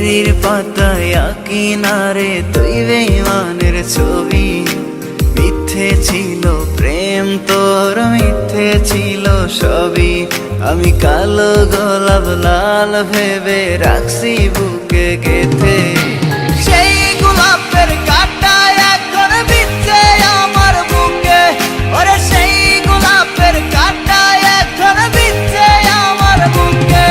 ডায়েরির পাতায় কিনারে তুই বেঈমানের ছবি। মিথ্যে ছিল প্রেম তোর, মিথ্যে ছিল সবই। আমি কালো গোলাপ লাল ভেবে রাখছি বুকে গেথে। সেই গোলাপের কাঁটা এখন বিচ্ছে আমার বুকে, ওরে সেই গোলাপের কাঁটা এখন বিচ্ছে আমার বুকে।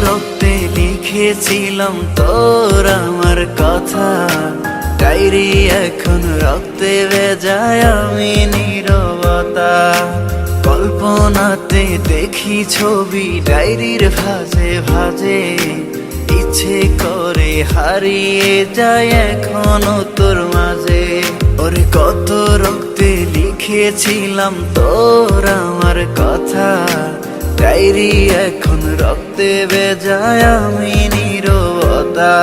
রক্তে লিখেছিলাম তোর আমার কথা, ডায়েরি এখন রক্তে ভেজায় আমি নীরবতা। কল্পনাতে দেখি ছবি ডায়েরির ভাঁজে ভাঁজে, ইচ্ছে করে হারিয়ে যায় এখনো তোর মাঝে। ওরে কত রক্তে লিখেছিলাম তোর আমার কথা, ডায়েরি এখন রক্তে ভেজায় আমি নীরবতা।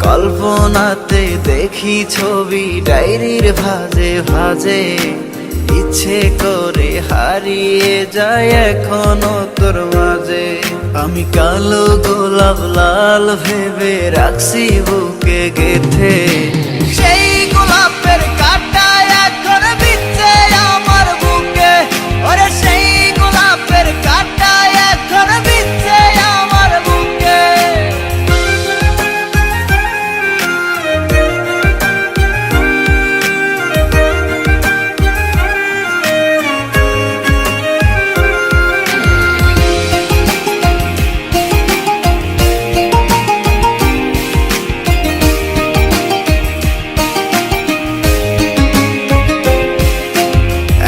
কল্পনাতে দেখি ছবি ডায়েরির ভাঁজে ভাঁজে, ইচ্ছে করে হারিয়ে যায় এখনো তোর মাঝে। আমি কালো গোলাপ লাল ভেবে রাখছি বুকে গেথে। সেই গোলাপের কাঁটা এখন বিচ্ছে আমার বুকে, ওরে সেই গোলাপের কাঁটা এখন বিচ্ছে আমার বুকে।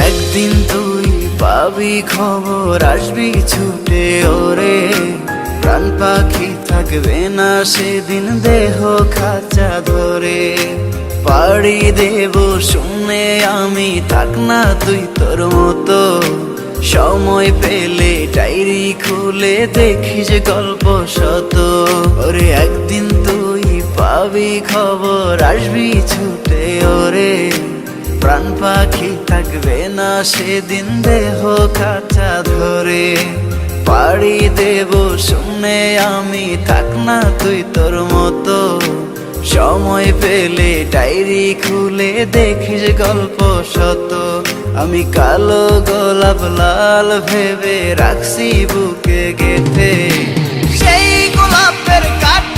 একদিন তুই পাবি খবর, আসবি ছুটে ওরে। প্রাণ পাখি থাকবে না সেদিন দেহ খাঁচা ধরে। পাড়ি দেব শুনে আমি, থাক না তুই তোর মতো। সময় পেলে ডায়েরি খুলে দেখিস গল্প শত। ওরে একদিন তুই পাবি খবর, আসবি ছুটে ওরে। প্রাণ পাখি থাকবে না সেদিন দেহ খাঁচা ধরে। পাড়ি দেব শুনে আমি, থাক না তুই তোর মতো। সময় পেলে ডায়েরি খুলে দেখিস গল্প শত। আমি কালো গোলাপ লাল ভেবে রাখছি বুকে গেথে। সেই গোলাপের কাঁটা